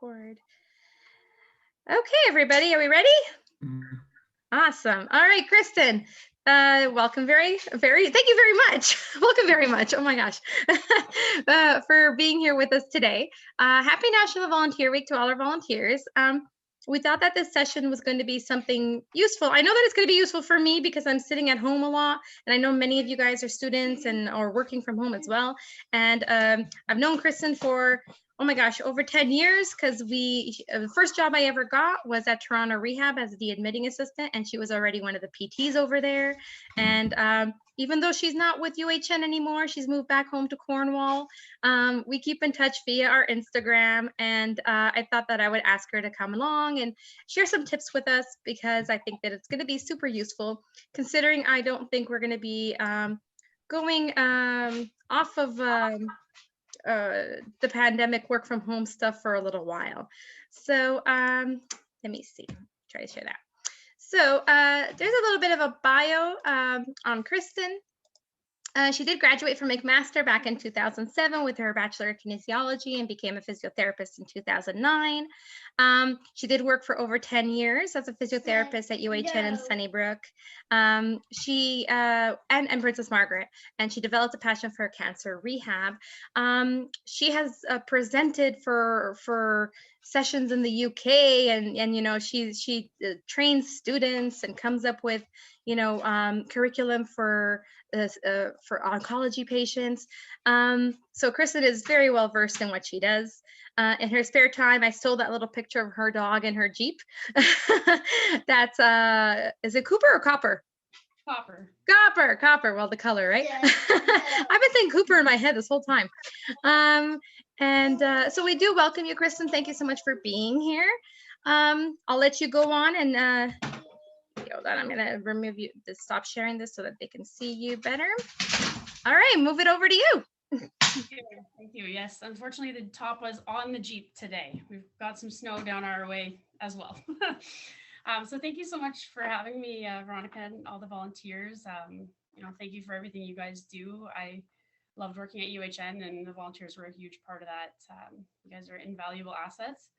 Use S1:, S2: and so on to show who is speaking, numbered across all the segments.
S1: Record. Okay, everybody, are we ready? Awesome. All right, Kristen, welcome thank you very much. Welcome very much. Oh my gosh, for being here with us today. Happy National Volunteer Week to all our volunteers. We thought that this session was going to be something useful. I know that it's going to be useful for me because I'm sitting at home a lot, and I know many of you guys are students and are working from home as well. And I've known Kristen for, oh my gosh, over 10 years, because the first job I ever got was at Toronto Rehab as the admitting assistant, and she was already one of the PTs over there. And even though she's not with UHN anymore, she's moved back home to Cornwall. We keep in touch via our Instagram, and I thought that I would ask her to come along and share some tips with us, because I think that it's going to be super useful, considering I don't think we're going to be going off of the pandemic work from home stuff for a little while. So let me see, try to share that. So there's a little bit of a bio on Kristen. She did graduate from McMaster back in 2007 with her Bachelor of Kinesiology and became a physiotherapist in 2009. She did work for over 10 years as a physiotherapist at UHN in Sunnybrook. And Princess Margaret, and she developed a passion for cancer rehab. She has presented for sessions in the UK, and you know, she trains students and comes up with, you know, curriculum for oncology patients. So Kristen is very well versed in what she does. In her spare time, I stole that little picture of her dog and her Jeep. That's is it Cooper or Copper? Copper. Well, the color, right? Yeah. I've been saying Cooper in my head this whole time. So we do welcome you, Kristen. Thank you so much for being here. I'll let you go on and hold on, I'm gonna remove you, stop sharing this so that they can see you better. All right, move it over to you.
S2: Thank you. Yes, unfortunately, the top was on the Jeep today. We've got some snow down our way as well. So thank you so much for having me, Veronica, and all the volunteers. You know, thank you for everything you guys do. I loved working at UHN, and the volunteers were a huge part of that. You guys are invaluable assets.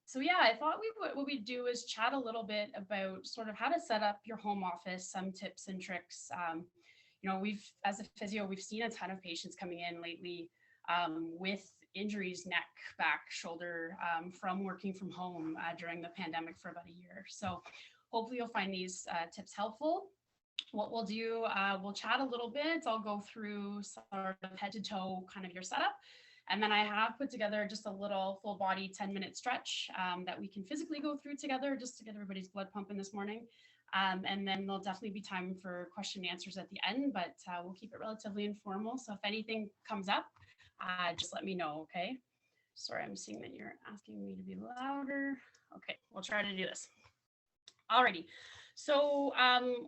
S2: So yeah, I thought what we'd do is chat a little bit about sort of how to set up your home office, some tips and tricks. You know, as a physio, we've seen a ton of patients coming in lately with injuries, neck, back, shoulder, from working from home during the pandemic for about a year. So hopefully you'll find these tips helpful. What we'll do, we'll chat a little bit. I'll go through sort of head to toe kind of your setup. And then I have put together just a little full body 10-minute stretch that we can physically go through together just to get everybody's blood pumping this morning. And then there'll definitely be time for question and answers at the end, but we'll keep it relatively informal. So if anything comes up, just let me know, okay? Sorry, I'm seeing that you're asking me to be louder. Okay, we'll try to do this. Alrighty. So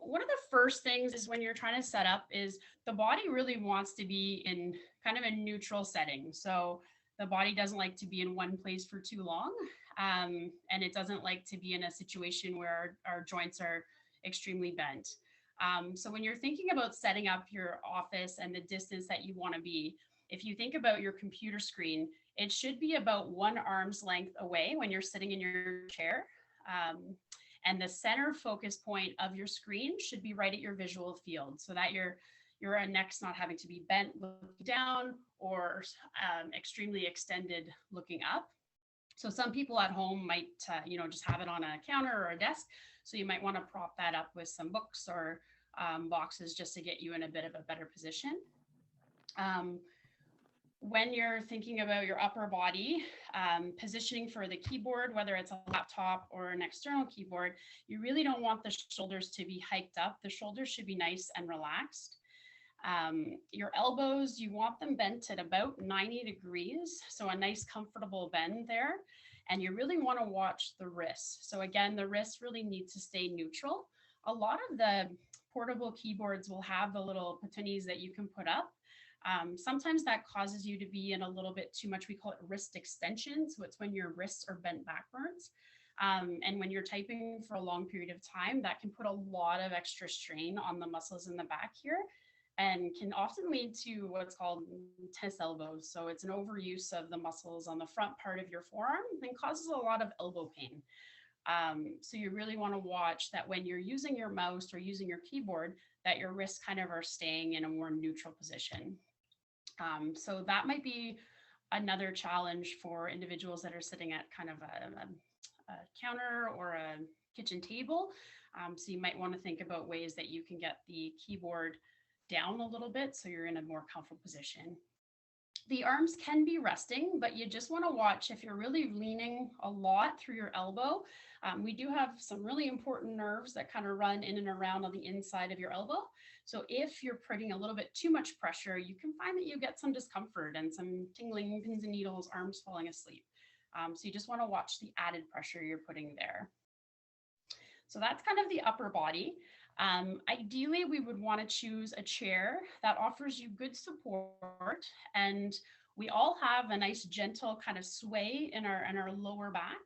S2: one of the first things is when you're trying to set up is the body really wants to be in kind of a neutral setting. So the body doesn't like to be in one place for too long. And it doesn't like to be in a situation where our joints are extremely bent. So when you're thinking about setting up your office and the distance that you want to be, if you think about your computer screen, it should be about 1 arm's length away when you're sitting in your chair. And the center focus point of your screen should be right at your visual field so that your neck's not having to be bent looking down or extremely extended looking up. So some people at home might, you know, just have it on a counter or a desk. So you might want to prop that up with some books or boxes just to get you in a bit of a better position. When you're thinking about your upper body, positioning for the keyboard, whether it's a laptop or an external keyboard, you really don't want the shoulders to be hiked up. The shoulders should be nice and relaxed. Your elbows, you want them bent at about 90 degrees. So a nice comfortable bend there. And you really want to watch the wrists. So again, the wrists really need to stay neutral. A lot of the portable keyboards will have the little patunis that you can put up. Sometimes that causes you to be in a little bit too much, we call it wrist extension. So it's when your wrists are bent backwards. And when you're typing for a long period of time, that can put a lot of extra strain on the muscles in the back here. and can often lead to what's called tennis elbows. So it's an overuse of the muscles on the front part of your forearm and causes a lot of elbow pain. So you really want to watch that when you're using your mouse or using your keyboard, that your wrists kind of are staying in a more neutral position. So that might be another challenge for individuals that are sitting at kind of a counter or a kitchen table. So you might want to think about ways that you can get the keyboard down a little bit so you're in a more comfortable position. The arms can be resting, but you just want to watch if you're really leaning a lot through your elbow. We do have some really important nerves that kind of run in and around on the inside of your elbow. So if you're putting a little bit too much pressure, you can find that you get some discomfort and some tingling, pins and needles, arms falling asleep. So you just want to watch the added pressure you're putting there. So that's kind of the upper body. Ideally, we would want to choose a chair that offers you good support, and we all have a nice gentle kind of sway in our lower back,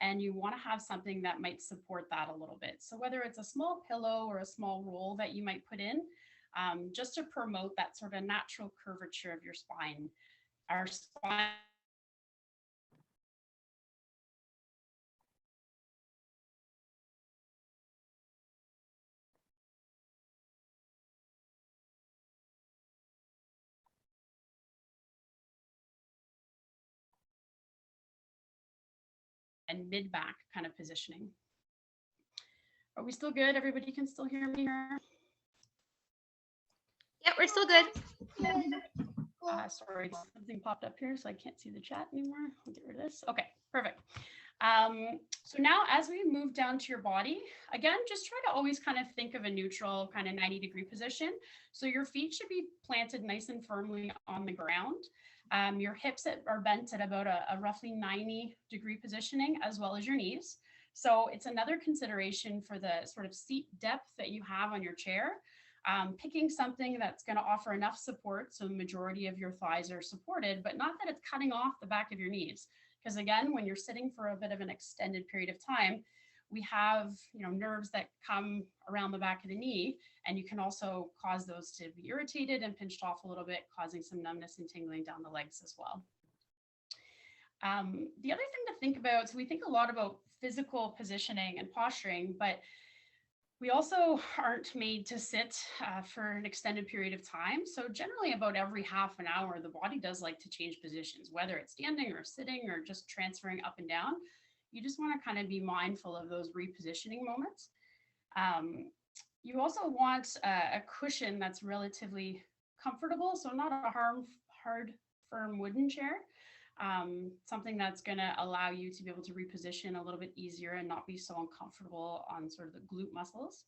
S2: and you want to have something that might support that a little bit. So whether it's a small pillow or a small roll that you might put in, just to promote that sort of natural curvature of your spine. Our spine and mid back kind of positioning. Are we still good? Everybody can still hear me here?
S1: Yeah, we're still good.
S2: Sorry, something popped up here, so I can't see the chat anymore. I'll get rid of this. Okay, perfect. So now as we move down to your body, again, just try to always kind of think of a neutral kind of 90-degree position. So your feet should be planted nice and firmly on the ground. Your hips are bent at about a roughly 90-degree positioning, as well as your knees. So it's another consideration for the sort of seat depth that you have on your chair. Picking something that's going to offer enough support so the majority of your thighs are supported, but not that it's cutting off the back of your knees. Because again, when you're sitting for a bit of an extended period of time, we have nerves that come around the back of the knee, and you can also cause those to be irritated and pinched off a little bit, causing some numbness and tingling down the legs as well. The other thing to think about, so we think a lot about physical positioning and posturing, but we also aren't made to sit for an extended period of time. So generally about every half an hour, the body does like to change positions, whether it's standing or sitting or just transferring up and down. You just want to kind of be mindful of those repositioning moments. You also want a cushion that's relatively comfortable. So not a hard, firm wooden chair. Something that's going to allow you to be able to reposition a little bit easier and not be so uncomfortable on sort of the glute muscles.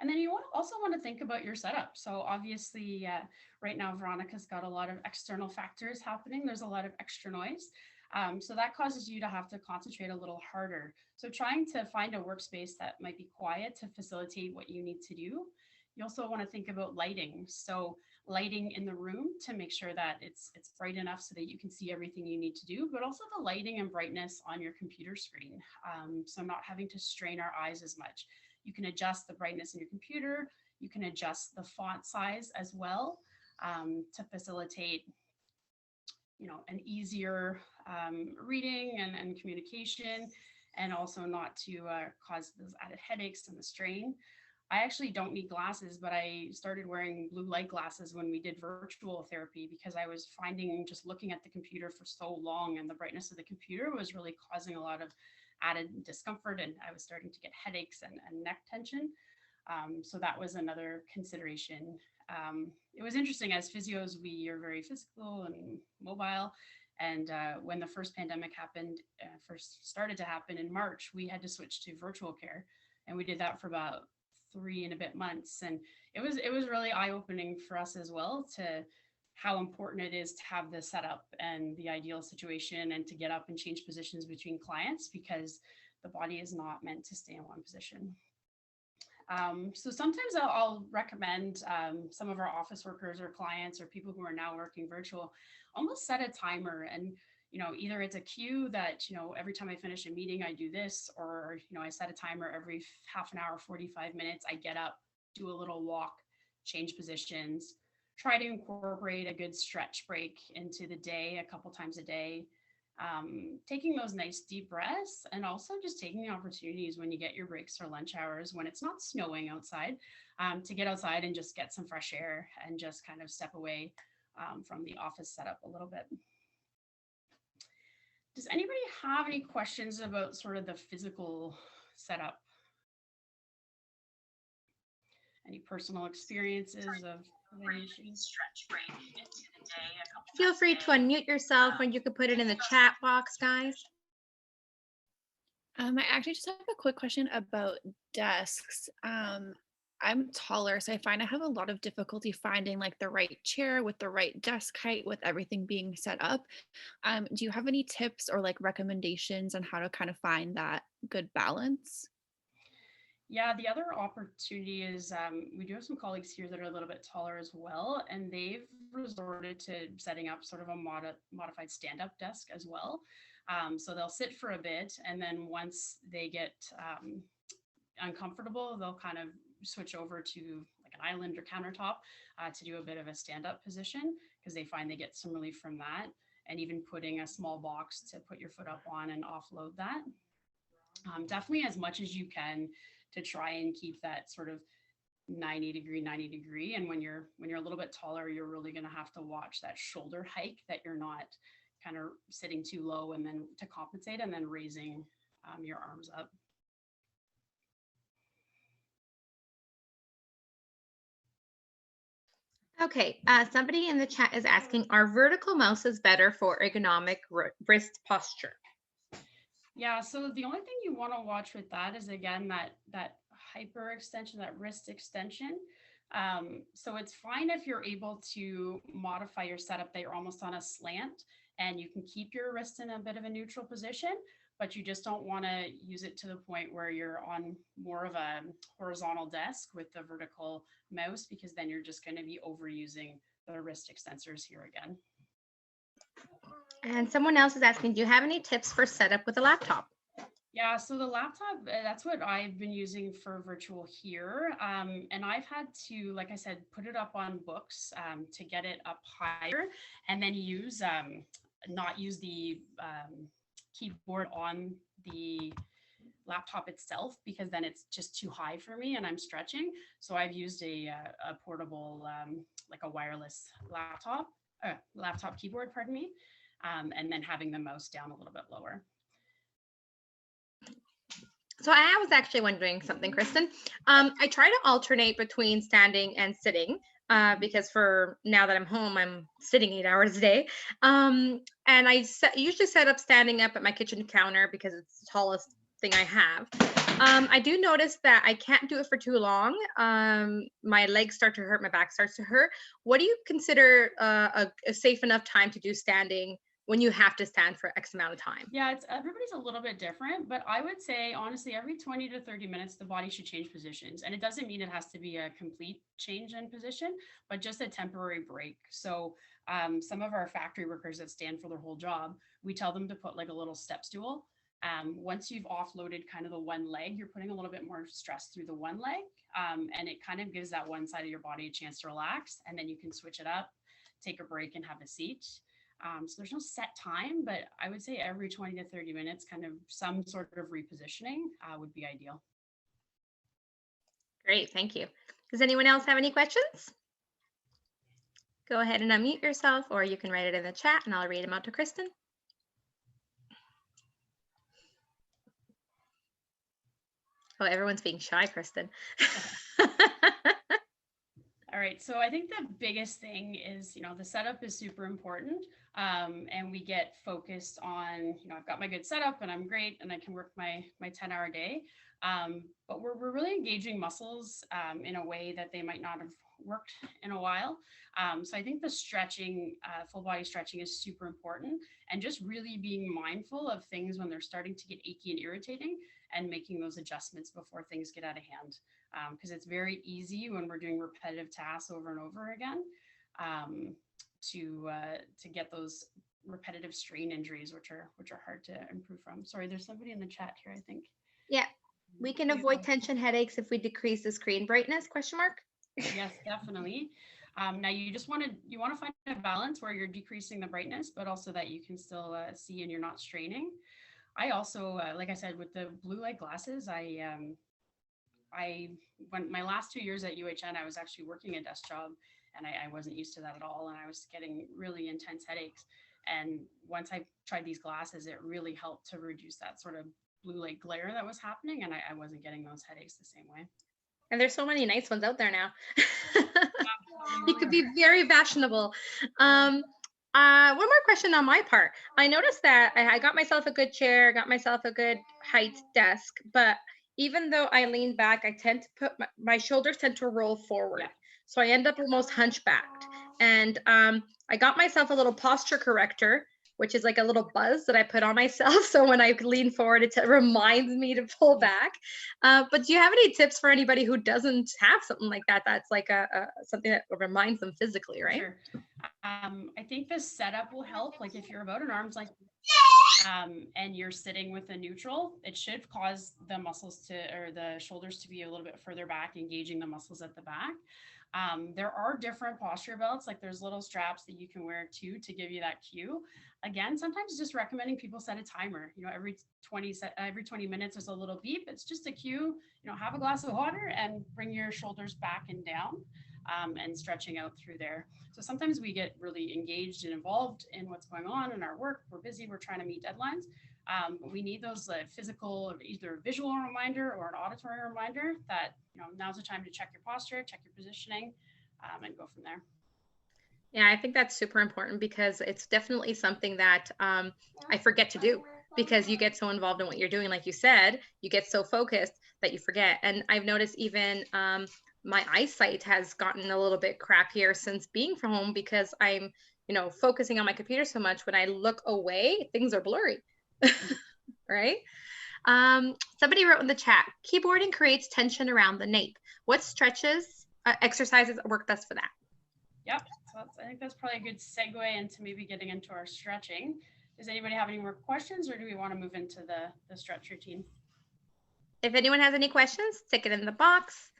S2: And then you also want to think about your setup. So obviously right now, Veronica's got a lot of external factors happening. There's a lot of extra noise. So that causes you to have to concentrate a little harder. So trying to find a workspace that might be quiet to facilitate what you need to do. You also want to think about lighting. So lighting in the room to make sure that it's bright enough so that you can see everything you need to do, but also the lighting and brightness on your computer screen. So not having to strain our eyes as much. You can adjust the brightness in your computer. You can adjust the font size as well to facilitate an easier reading and communication, and also not to cause those added headaches and the strain. I actually don't need glasses, but I started wearing blue light glasses when we did virtual therapy because I was finding just looking at the computer for so long and the brightness of the computer was really causing a lot of added discomfort, and I was starting to get headaches and neck tension. So that was another consideration. It was interesting, as physios, we are very physical and mobile. And when the first pandemic first started to happen in March, we had to switch to virtual care. And we did that for about 3 and a bit months. And it was really eye-opening for us as well to how important it is to have the setup and the ideal situation and to get up and change positions between clients, because the body is not meant to stay in one position. So sometimes I'll recommend some of our office workers or clients or people who are now working virtual, almost set a timer, and either it's a cue that every time I finish a meeting I do this, or I set a timer every half an hour, 45 minutes, I get up, do a little walk, change positions, try to incorporate a good stretch break into the day a couple times a day, taking those nice deep breaths, and also just taking the opportunities when you get your breaks or lunch hours when it's not snowing outside, to get outside and just get some fresh air and just kind of step away from the office setup a little bit. Does anybody have any questions about sort of the physical setup? Any personal experiences of any issues? Stretch break into the day.
S1: Feel free to unmute yourself when you can put it in the chat box, guys.
S3: I actually just have a quick question about desks. I'm taller, so I find I have a lot of difficulty finding like the right chair with the right desk height with everything being set up. Do you have any tips or like recommendations on how to kind of find that good balance?
S2: Yeah, the other opportunity is we do have some colleagues here that are a little bit taller as well, and they've resorted to setting up sort of a modified stand-up desk as well. So they'll sit for a bit, and then once they get uncomfortable, they'll kind of switch over to like an island or countertop to do a bit of a stand-up position, because they find they get some relief from that, and even putting a small box to put your foot up on and offload that. Definitely as much as you can to try and keep that sort of 90 degree. And when you're a little bit taller, you're really going to have to watch that shoulder hike, that you're not kind of sitting too low and then to compensate and then raising your arms up.
S1: Okay, somebody in the chat is asking, are vertical mouses better for ergonomic wrist posture?
S2: Yeah, so the only thing you want to watch with that is, again, that hyper extension, that wrist extension. So it's fine if you're able to modify your setup that you're almost on a slant and you can keep your wrist in a bit of a neutral position, but you just don't want to use it to the point where you're on more of a horizontal desk with the vertical mouse, because then you're just going to be overusing the wrist extensors here again.
S1: And someone else is asking, do you have any tips for setup with a laptop?
S2: Yeah, so the laptop, that's what I've been using for virtual here. And I've had to, like I said, put it up on books to get it up higher, and then not use the keyboard on the laptop itself, because then it's just too high for me and I'm stretching. So I've used a portable, like a wireless laptop keyboard, pardon me. And then having the mouse down a little bit lower.
S1: So I was actually wondering something, Kristen. I try to alternate between standing and sitting because for now that I'm home, I'm sitting 8 hours a day. And I usually set up standing up at my kitchen counter because it's the tallest thing I have. I do notice that I can't do it for too long. My legs start to hurt, my back starts to hurt. What do you consider a safe enough time to do standing when you have to stand for X amount of time?
S2: Yeah, everybody's a little bit different, but I would say, honestly, every 20 to 30 minutes, the body should change positions. And it doesn't mean it has to be a complete change in position, but just a temporary break. So some of our factory workers that stand for their whole job, we tell them to put like a little step stool. Once you've offloaded kind of the one leg, you're putting a little bit more stress through the one leg, and it kind of gives that one side of your body a chance to relax, and then you can switch it up, take a break, and have a seat. So there's no set time, but I would say every 20 to 30 minutes, kind of some sort of repositioning would be ideal.
S1: Great, thank you. Does anyone else have any questions? Go ahead and unmute yourself, or you can write it in the chat and I'll read them out to Kristen. Oh, everyone's being shy, Kristen.
S2: All right, so I think the biggest thing is, the setup is super important, and we get focused on, I've got my good setup and I'm great and I can work my 10-hour day, but we're really engaging muscles in a way that they might not have worked in a while. So I think the stretching, full body stretching is super important, and just really being mindful of things when they're starting to get achy and irritating and making those adjustments before things get out of hand. Because it's very easy when we're doing repetitive tasks over and over again to get those repetitive strain injuries, which are hard to improve from. Sorry, there's somebody in the chat here, I think.
S1: Yeah, we can avoid tension headaches if we decrease the screen brightness, question mark?
S2: Yes, definitely. Now you want to find a balance where you're decreasing the brightness, but also that you can still see and you're not straining. I also, like I said, with the blue light glasses, I when my last 2 years at UHN, I was actually working a desk job, and I wasn't used to that at all, and I was getting really intense headaches. And once I tried these glasses, it really helped to reduce that sort of blue light glare that was happening, and I wasn't getting those headaches the same way.
S1: And there's so many nice ones out there now.
S2: They
S1: You
S2: really
S1: could
S2: are.
S1: be very fashionable. One more question on my part. I noticed that I got myself a good chair, got myself a good height desk, but even though I lean back, I tend to put my shoulders tend to roll forward.
S2: Yeah.
S1: So I end up almost hunchbacked. And I got myself a little posture corrector, which is like a little buzz that I put on myself. So when I lean forward, it reminds me to pull
S2: Yeah.
S1: back. But do you have any tips for anybody who doesn't have something like that? That's like a something that reminds them physically,
S2: For
S1: right?
S2: sure. I think this setup will help. Like if you're about an arm's length and you're sitting with a neutral, it should cause the muscles to, or the shoulders to be a little bit further back, engaging the muscles at the back. There are different posture belts, like there's little straps that you can wear too to give you that cue. Again, sometimes just recommending people set a timer. Every 20 minutes there's a little beep. It's just a cue. Have a glass of water and bring your shoulders back and down, and stretching out through there. So sometimes we get really engaged and involved in what's going on in our work. We're busy. We're trying to meet deadlines. We need those physical, either a visual reminder or an auditory reminder that now's the time to check your posture, check your positioning, and go from there.
S1: Yeah, I think that's super important because it's definitely something that I forget to do because you get so involved in what you're doing. Like you said, you get so focused that you forget. And I've noticed even my eyesight has gotten a little bit crappier since being from home because I'm, focusing on my computer so much. When I look away, things are blurry, right? Somebody wrote in the chat, keyboarding creates tension around the nape. What stretches, exercises work best for that?
S2: Yep. So I think that's probably a good segue into maybe getting into our stretching. Does anybody have any more questions, or do we want to move into the stretch routine?
S1: If anyone has any questions, stick it in the box.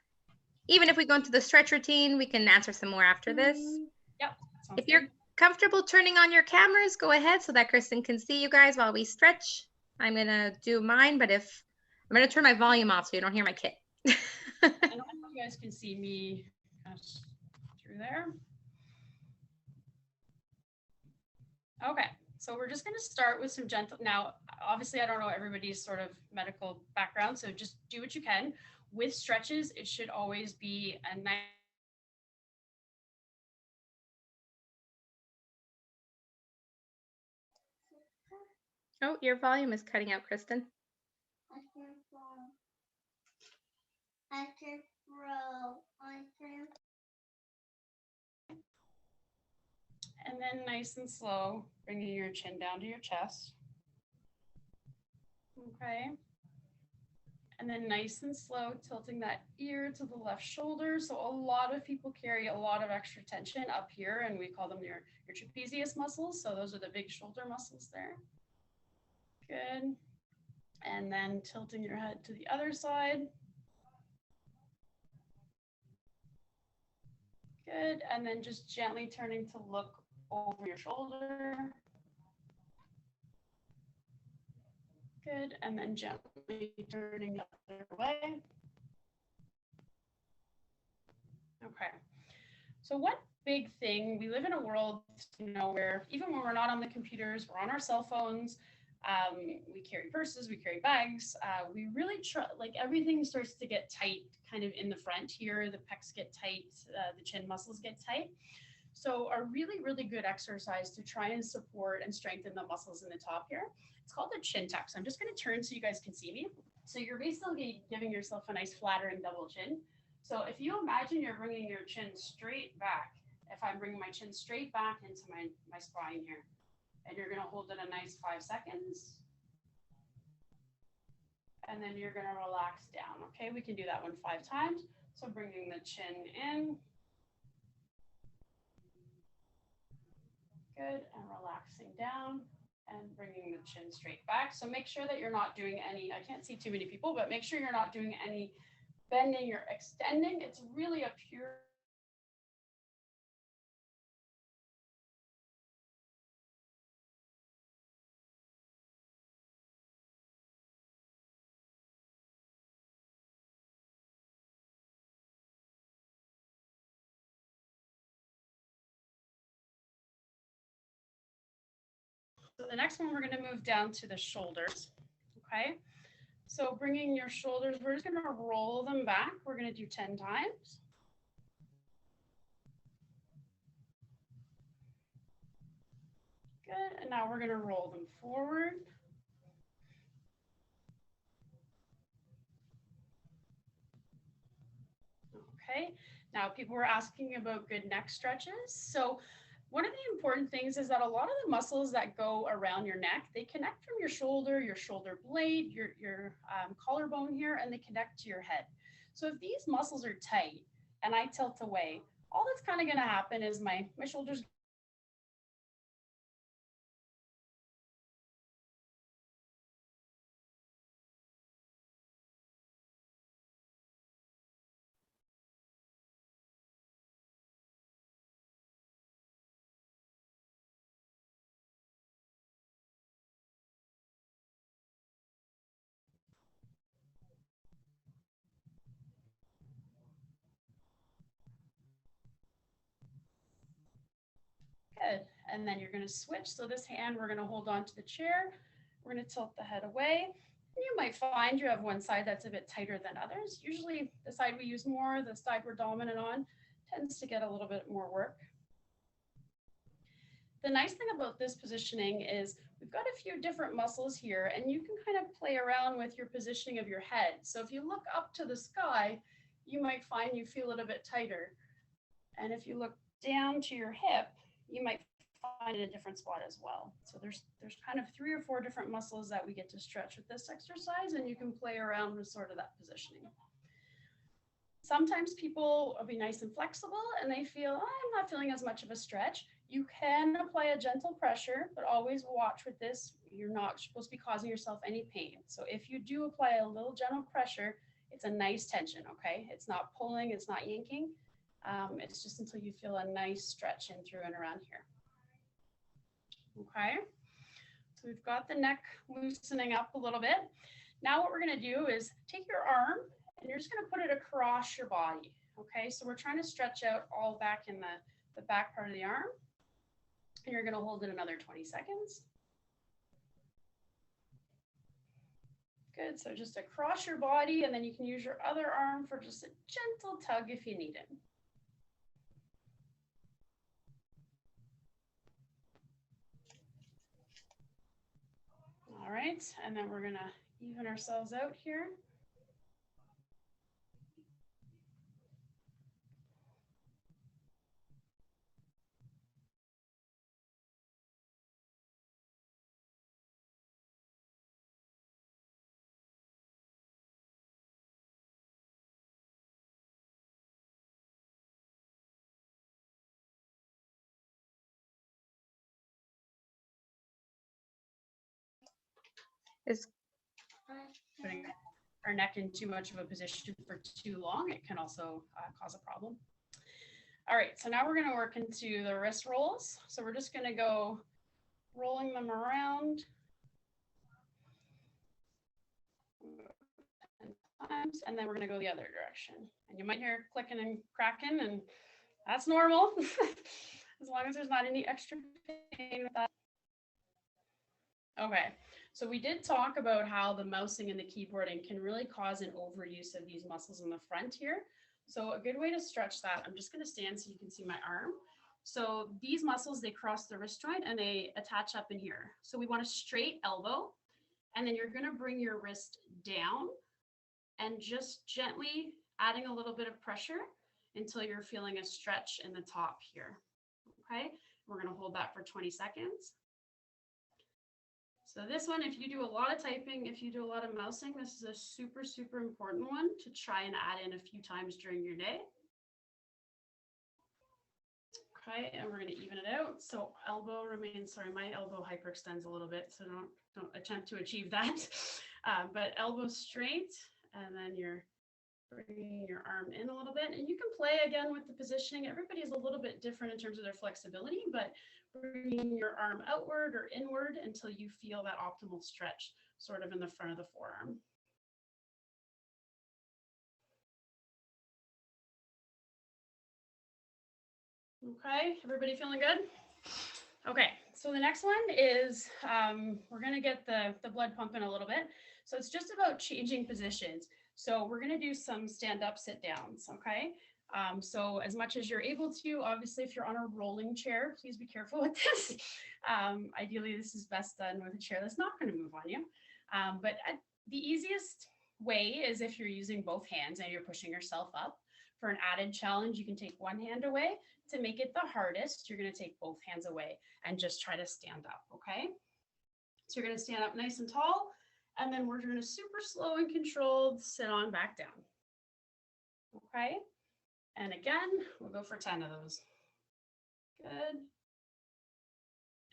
S1: Even if we go into the stretch routine, we can answer some more after this.
S2: Yep.
S1: If you're comfortable turning on your cameras, go ahead so that Kristen can see you guys while we stretch. I'm going to do mine, but I'm going to turn my volume off so you don't hear my kid.
S2: I don't know if you guys can see me through there. Okay, so we're just going to start with some gentle. Now, obviously, I don't know everybody's sort of medical background, so just do what you can. With stretches, it should always be a nice.
S1: Oh, your volume is cutting out, Kristen.
S2: And then nice and slow, bringing your chin down to your chest. Okay. And then nice and slow, tilting that ear to the left shoulder. So a lot of people carry a lot of extra tension up here, and we call them your trapezius muscles. So those are the big shoulder muscles there. Good. And then tilting your head to the other side. Good. And then just gently turning to look over your shoulder. Good. And then gently turning the other way. Okay. So what big thing, we live in a world, where even when we're not on the computers, we're on our cell phones, we carry purses, we carry bags, we really like everything starts to get tight kind of in the front here, the pecs get tight, the chin muscles get tight. So a really, really good exercise to try and support and strengthen the muscles in the top here, it's called the chin tuck. So I'm just going to turn so you guys can see me. So you're basically giving yourself a nice flattering double chin. So if you imagine you're bringing your chin straight back, if I'm bringing my chin straight back into my spine here, and you're going to hold it a nice 5 seconds. And then you're going to relax down. Okay, we can do that one 5 times. So bringing the chin in. Good, and relaxing down and bringing the chin straight back. So make sure that you're not doing any, I can't see too many people, but make sure you're not doing any bending or extending. It's really a pure So the next one, we're going to move down to the shoulders. Okay. So bringing your shoulders, we're just going to roll them back. We're going to do 10 times. Good. And now we're going to roll them forward. Okay. Now people were asking about good neck stretches. So one of the important things is that a lot of the muscles that go around your neck, they connect from your shoulder blade, your collarbone here, and they connect to your head. So if these muscles are tight and I tilt away, all that's kind of going to happen is my shoulders good. And then you're going to switch. So this hand, we're going to hold on to the chair. We're going to tilt the head away. You might find you have one side that's a bit tighter than others. Usually the side we use more, the side we're dominant on, tends to get a little bit more work. The nice thing about this positioning is we've got a few different muscles here, and you can kind of play around with your positioning of your head. So if you look up to the sky, you might find you feel it a bit tighter. And if you look down to your hip, you might find it a different spot as well. So there's kind of 3 or 4 different muscles that we get to stretch with this exercise, and you can play around with sort of that positioning. Sometimes people will be nice and flexible and they feel, oh, I'm not feeling as much of a stretch. You can apply a gentle pressure, but always watch with this. You're not supposed to be causing yourself any pain. So if you do apply a little gentle pressure, it's a nice tension, okay? It's not pulling, it's not yanking. It's just until you feel a nice stretch in through and around here. Okay, so we've got the neck loosening up a little bit. Now what we're going to do is take your arm and you're just going to put it across your body. Okay, so we're trying to stretch out all back in the back part of the arm. And you're going to hold it another 20 seconds. Good, so just across your body, and then you can use your other arm for just a gentle tug if you need it. All right, and then we're going to even ourselves out here.
S1: Is
S2: Putting our neck in too much of a position for too long, it can also cause a problem. All right, so now we're going to work into the wrist rolls. So we're just going to go rolling them around 10 times, and then we're going to go the other direction. And you might hear clicking and cracking, and that's normal, as long as there's not any extra pain with that. Okay, so we did talk about how the mousing and the keyboarding can really cause an overuse of these muscles in the front here. So a good way to stretch that, I'm just going to stand so you can see my arm. So these muscles, they cross the wrist joint and they attach up in here. So we want a straight elbow, and then you're going to bring your wrist down and just gently adding a little bit of pressure until you're feeling a stretch in the top here. Okay, we're going to hold that for 20 seconds. So this one, if you do a lot of typing, if you do a lot of mousing, this is a super, super important one to try and add in a few times during your day. Okay, and we're going to even it out. So elbow remains, sorry, my elbow hyperextends a little bit, so don't attempt to achieve that. But elbow straight, and then you're bringing your arm in a little bit. And you can play again with the positioning. Everybody is a little bit different in terms of their flexibility, but bringing your arm outward or inward until you feel that optimal stretch sort of in the front of the forearm. Okay, everybody feeling good? Okay, so So the next one is, we're gonna get the blood pumping a little bit. So it's just about changing positions. So we're gonna do some stand up, sit downs, okay? So as much as you're able to, obviously if you're on a rolling chair, please be careful with this. Ideally this is best done with a chair that's not gonna move on you. But the easiest way is if you're using both hands and you're pushing yourself up. For an added challenge, you can take one hand away. To make it the hardest, you're going to take both hands away and just try to stand up, okay? So you're going to stand up nice and tall, and then we're going to super slow and controlled sit on back down, okay? And again, we'll go for 10 of those. Good.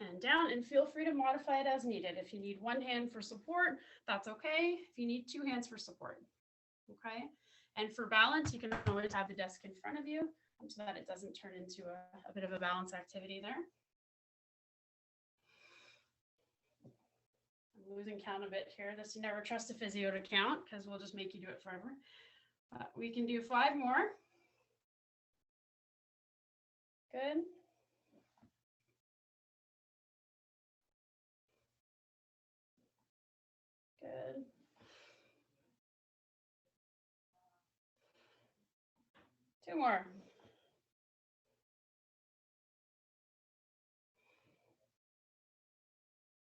S2: And down, and feel free to modify it as needed. If you need one hand for support, that's okay. If you need two hands for support, okay? And for balance, you can always have the desk in front of you so that it doesn't turn into a bit of a balance activity there. I'm losing count a bit here. This, you never trust a physio to count because we'll just make you do it forever. We can do 5 more. Good. Good. Two more.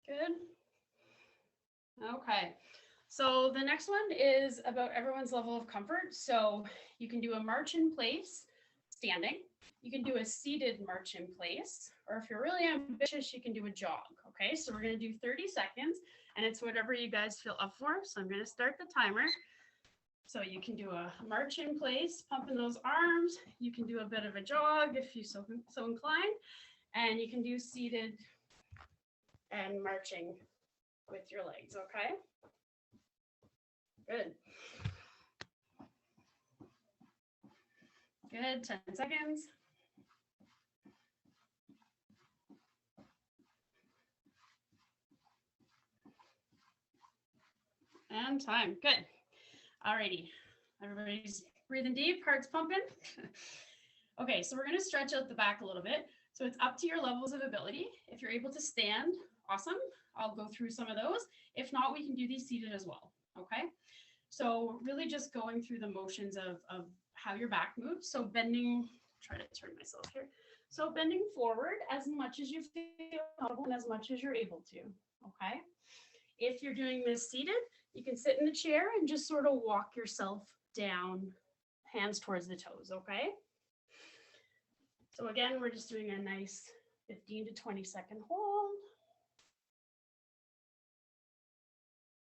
S2: Good. Okay. So the next one is about everyone's level of comfort. So you can do a march in place, standing. You can do a seated march in place, or if you're really ambitious, you can do a jog. Okay, so we're going to do 30 seconds, and it's whatever you guys feel up for. So I'm going to start the timer. So you can do a march in place, pumping those arms. You can do a bit of a jog if you so inclined, and you can do seated and marching with your legs. Okay. Good. Good. 10 seconds. And time. Good. Alrighty. Everybody's breathing deep, heart's pumping. Okay, so we're going to stretch out the back a little bit. So it's up to your levels of ability. If you're able to stand, awesome. I'll go through some of those. If not, we can do these seated as well. Okay. So really just going through the motions of how your back moves. So bending, try to turn myself here. So bending forward as much as you feel comfortable and as much as you're able to. Okay. If you're doing this seated, you can sit in the chair and just sort of walk yourself down, hands towards the toes. Okay. So again, we're just doing a nice 15 to 20 second hold.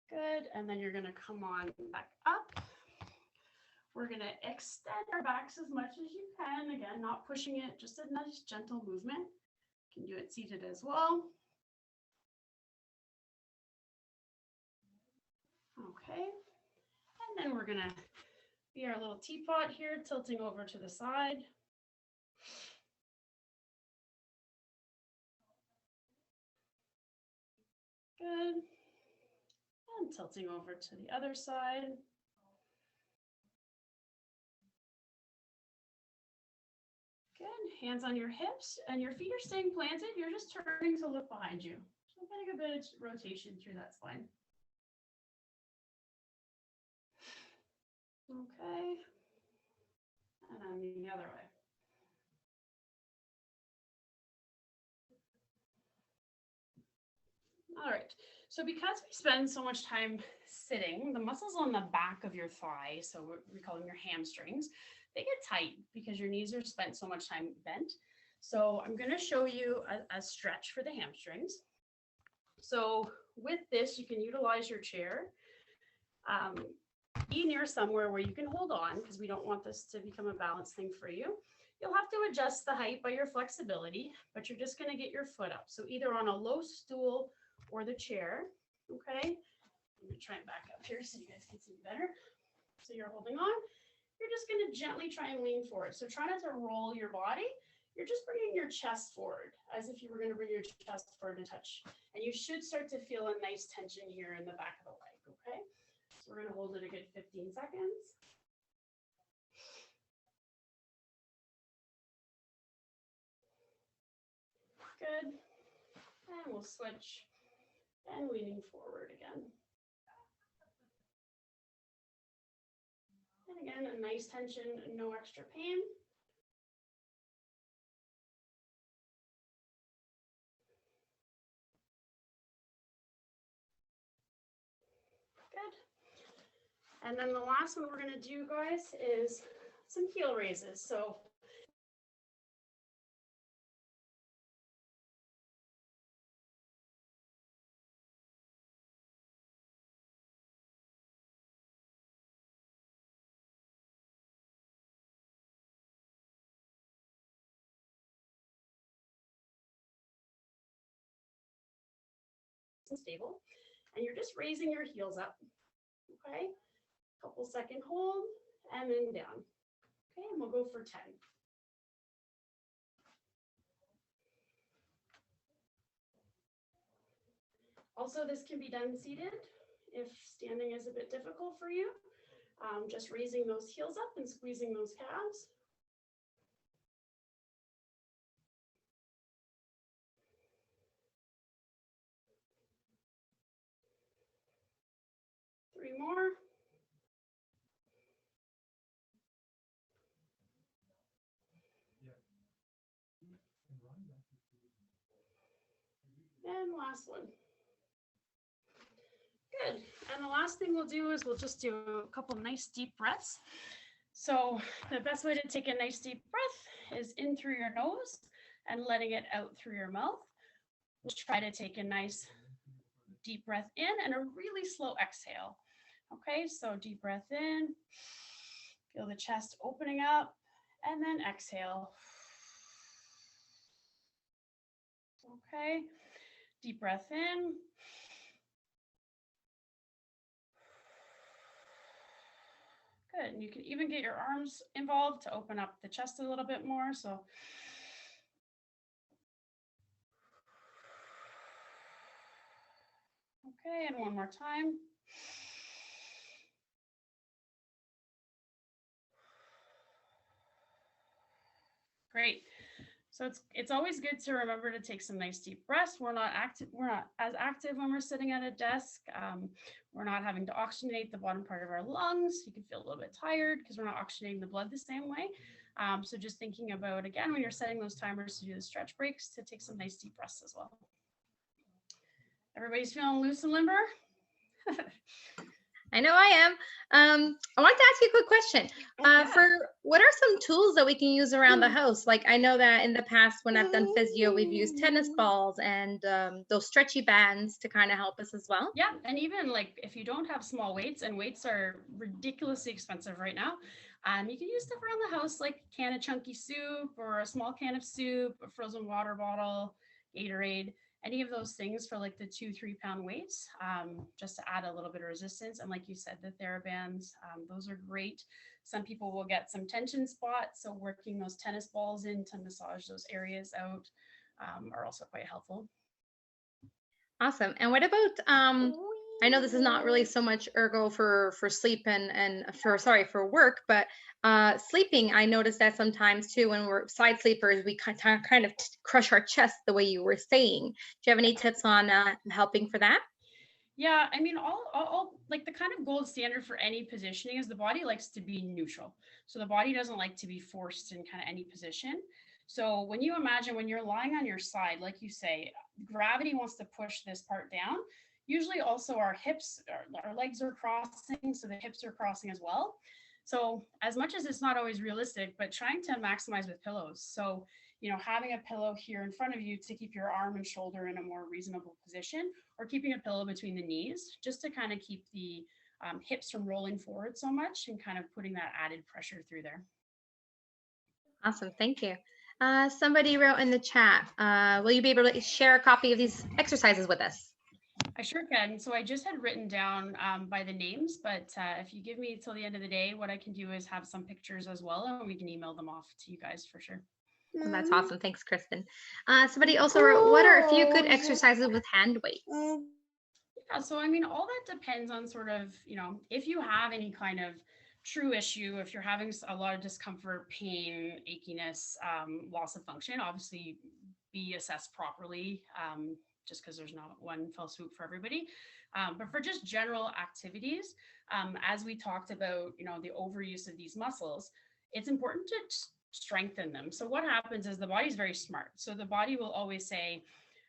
S2: Good, and then you're gonna come on back up. We're gonna extend our backs as much as you can. Again, not pushing it, just a nice gentle movement. You can do it seated as well. Okay, and then we're gonna be our little teapot here, tilting over to the side. Good. And tilting over to the other side. Good. Hands on your hips and your feet are staying planted. You're just turning to look behind you. So getting a bit of rotation through that spine. Okay. And then the other way. All right. So because we spend so much time sitting, the muscles on the back of your thigh, so we call them your hamstrings, they get tight because your knees are spent so much time bent. So I'm going to show you a stretch for the hamstrings. So with this, you can utilize your chair. Be near somewhere where you can hold on because we don't want this to become a balance thing for you. You'll have to adjust the height by your flexibility, but you're just going to get your foot up. So either on a low stool or the chair, okay? Let me try and back up here so you guys can see better. So you're holding on. You're just going to gently try and lean forward. So try not to roll your body. You're just bringing your chest forward as if you were going to bring your chest forward to touch. And you should start to feel a nice tension here in the back of the leg, okay? So we're going to hold it a good 15 seconds. Good. And we'll switch and leaning forward again. And again, a nice tension, no extra pain. Good. And then the last one we're going to do, guys, is some heel raises. So stable, and you're just raising your heels up. Okay, couple second hold and then down. Okay, and we'll go for 10. Also, this can be done seated if standing is a bit difficult for you. Just raising those heels up and squeezing those calves. Three more. And last one. Good. And the last thing we'll do is we'll just do a couple nice deep breaths. So the best way to take a nice deep breath is in through your nose and letting it out through your mouth. We'll try to take a nice deep breath in and a really slow exhale. Okay, so deep breath in, feel the chest opening up, and then exhale. Okay, deep breath in. Good, and you can even get your arms involved to open up the chest a little bit more. So okay, and one more time. Great. So it's always good to remember to take some nice deep breaths. We're not as active when we're sitting at a desk. We're not having to oxygenate the bottom part of our lungs. You can feel a little bit tired because we're not oxygenating the blood the same way. So just thinking about, again, when you're setting those timers to do the stretch breaks, to take some nice deep breaths as well. Everybody's feeling loose and limber?
S1: I know I am. I want to ask you a quick question. For what are some tools that we can use around the house? Like I know that in the past when I've done physio, we've used tennis balls and those stretchy bands to kind of help us as well.
S2: Yeah, and even like if you don't have small weights, and weights are ridiculously expensive right now, you can use stuff around the house like a can of chunky soup or a small can of soup, a frozen water bottle, Gatorade. Any of those things for like the 2-3 pound weights, just to add a little bit of resistance. And like you said, the TheraBands, those are great. Some people will get some tension spots, so working those tennis balls in to massage those areas out are also quite helpful.
S1: Awesome. And what about I know this is not really so much ergo for sleep and for work, but sleeping, I noticed that sometimes too when we're side sleepers, we kind of crush our chest the way you were saying. Do you have any tips on helping for that?
S2: Yeah, I mean, all like the kind of gold standard for any positioning is the body likes to be neutral. So the body doesn't like to be forced in kind of any position. So when you imagine when you're lying on your side, like you say, gravity wants to push this part down. Usually also our hips, our legs are crossing, so the hips are crossing as well. So as much as it's not always realistic, but trying to maximize with pillows. So, you know, having a pillow here in front of you to keep your arm and shoulder in a more reasonable position, or keeping a pillow between the knees, just to kind of keep the hips from rolling forward so much and kind of putting that added pressure through there.
S1: Awesome. Thank you. Somebody wrote in the chat, will you be able to share a copy of these exercises with us?
S2: I sure can. So I just had written down by the names, but if you give me till the end of the day, what I can do is have some pictures as well, and we can email them off to you guys for sure.
S1: Well, that's awesome. Thanks, Kristen. Somebody also wrote, what are a few good exercises with hand weights?
S2: Yeah, so I mean, all that depends on sort of, you know, if you have any kind of true issue, if you're having a lot of discomfort, pain, achiness, loss of function, obviously be assessed properly just because there's not one fell swoop for everybody. But for just general activities, as we talked about, the overuse of these muscles, it's important to strengthen them. So what happens is the body's very smart. So the body will always say,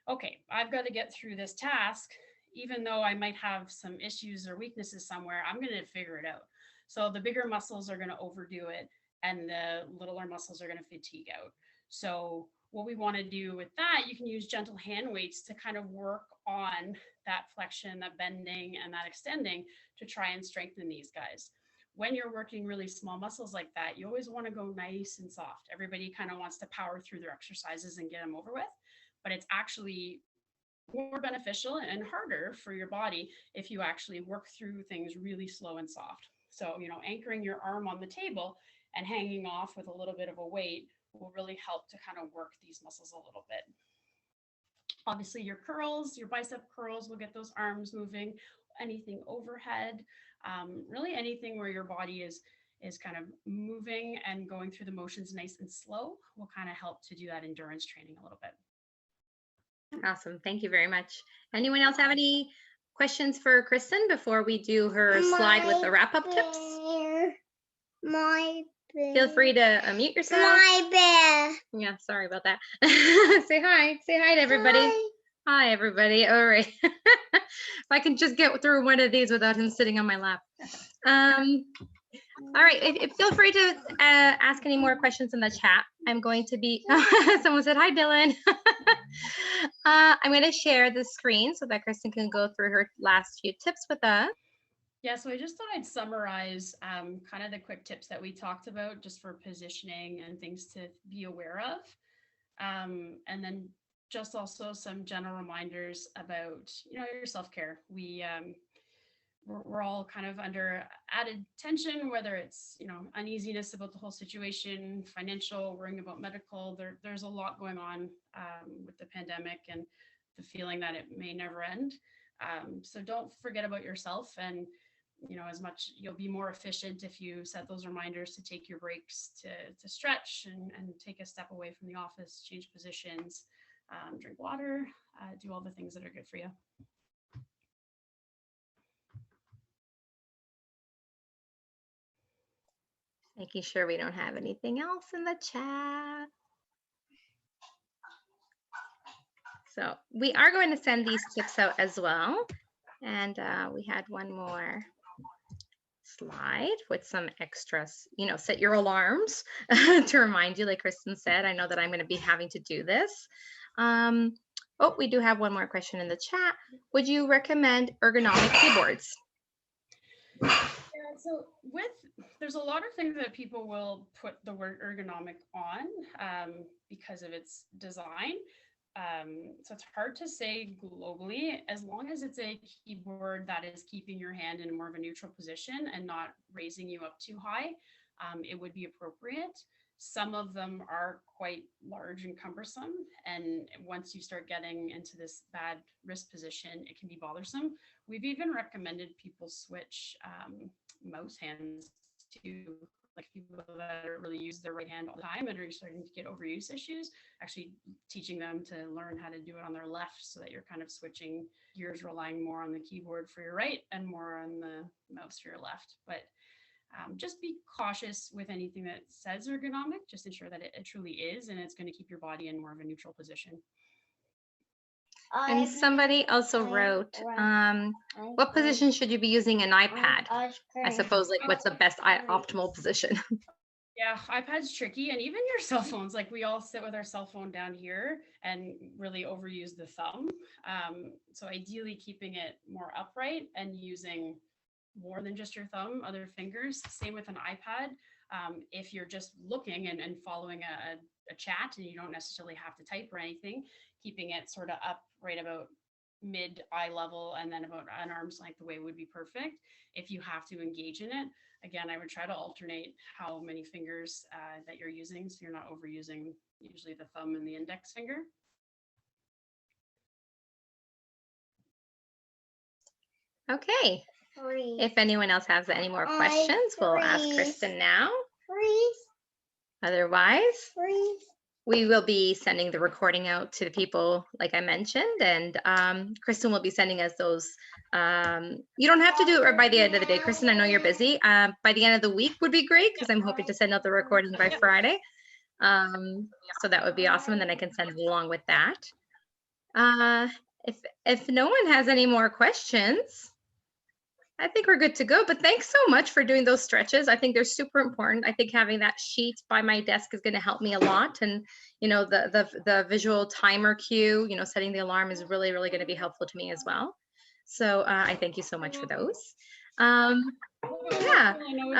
S2: okay, I've got to get through this task, even though I might have some issues or weaknesses somewhere, I'm going to figure it out. So the bigger muscles are going to overdo it and the littler muscles are going to fatigue out. So what we want to do with that, you can use gentle hand weights to kind of work on that flexion, that bending, and that extending to try and strengthen these guys. When you're working really small muscles like that, you always want to go nice and soft. Everybody kind of wants to power through their exercises and get them over with, but it's actually more beneficial and harder for your body if you actually work through things really slow and soft. So, anchoring your arm on the table and hanging off with a little bit of a weight will really help to kind of work these muscles a little bit. Obviously, your curls, your bicep curls will get those arms moving, anything overhead, really anything where your body is kind of moving and going through the motions nice and slow will kind of help to do that endurance training a little bit.
S1: Awesome. Thank you very much. Anyone else have any questions for Kristen before we do her slide with the wrap-up tips? Feel free to unmute yourself.
S4: My bear.
S1: Yeah, sorry about that. Say hi. Say hi to everybody. Hi, everybody. All right. If I can just get through one of these without him sitting on my lap. All right. Feel free to ask any more questions in the chat. I'm going to be, someone said, hi, Dylan. I'm going to share the screen so that Kristen can go through her last few tips with us.
S2: Yeah, so I just thought I'd summarize kind of the quick tips that we talked about just for positioning and things to be aware of. And then just also some general reminders about, your self-care. We're all kind of under added tension, whether it's, uneasiness about the whole situation, financial, worrying about medical. There's a lot going on with the pandemic and the feeling that it may never end. So don't forget about yourself, and as much you'll be more efficient if you set those reminders to take your breaks, to stretch and take a step away from the office, change positions, drink water, do all the things that are good for you.
S1: Making sure we don't have anything else in the chat. So we are going to send these tips out as well. And we had one more slide with some extras, set your alarms to remind you, like Kristen said. I know that I'm going to be having to do this. Oh, we do have one more question in the chat. Would you recommend ergonomic keyboards?
S2: Yeah, so there's a lot of things that people will put the word ergonomic on because of its design. So it's hard to say globally, as long as it's a keyboard that is keeping your hand in more of a neutral position and not raising you up too high, it would be appropriate. Some of them are quite large and cumbersome, and once you start getting into this bad wrist position, it can be bothersome. We've even recommended people switch mouse hands to, like, people that really use their right hand all the time and are starting to get overuse issues, actually teaching them to learn how to do it on their left, so that you're kind of switching gears, relying more on the keyboard for your right and more on the mouse for your left. But just be cautious with anything that says ergonomic. Just ensure that it truly is, and it's going to keep your body in more of a neutral position.
S1: And somebody also wrote, what position should you be using an iPad? I suppose, like, what's the best optimal position?
S2: Yeah, iPad's tricky, and even your cell phones, like, we all sit with our cell phone down here and really overuse the thumb. So ideally keeping it more upright and using more than just your thumb, other fingers. Same with an iPad. If you're just looking and following a chat and you don't necessarily have to type or anything, keeping it sort of up right about mid eye level and then about an arm's length away would be perfect. If you have to engage in it, again, I would try to alternate how many fingers that you're using, so you're not overusing usually the thumb and the index finger.
S1: Okay. If anyone else has any more questions, we'll ask Kristen now. Otherwise, we will be sending the recording out to the people, like I mentioned, and Kristen will be sending us those. You don't have to do it right by the end of the day, Kristen. I know you're busy. By the end of the week would be great, because I'm hoping to send out the recording by Friday. So that would be awesome, and then I can send it along with that. If no one has any more questions, I think we're good to go, but thanks so much for doing those stretches. I think they're super important. I think having that sheet by my desk is going to help me a lot. And, you know, the visual timer cue, you know, setting the alarm is really, really going to be helpful to me as well. So I thank you so much for those. Yeah.
S2: I know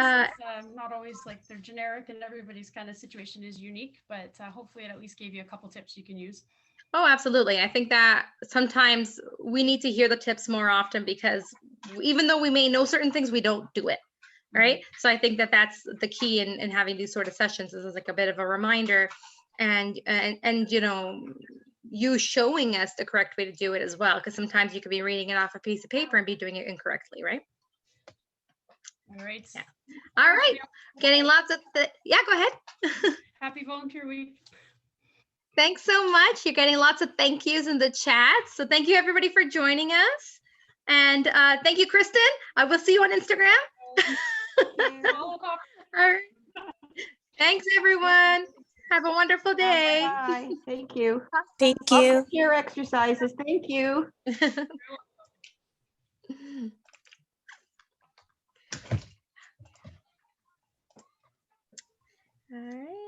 S2: it's not always like they're generic and everybody's kind of situation is unique, but hopefully it at least gave you a couple tips you can use.
S1: Oh, absolutely. I think that sometimes we need to hear the tips more often, because even though we may know certain things, we don't do it. Right. Mm-hmm. So I think that that's the key in having these sort of sessions. This is like a bit of a reminder, and you know, you showing us the correct way to do it as well. Because sometimes you could be reading it off a piece of paper and be doing it incorrectly. Right.
S2: All right.
S1: Yeah. All right. Getting lots of yeah, go ahead.
S2: Happy Volunteer Week.
S1: Thanks so much. You're getting lots of thank yous in the chat. So thank you everybody for joining us. And thank you, Kristen. I will see you on Instagram. All right. Thanks, everyone. Have a wonderful day.
S4: Bye. Thank you.
S5: Thank you.
S4: Your exercises. Thank you.
S1: All right.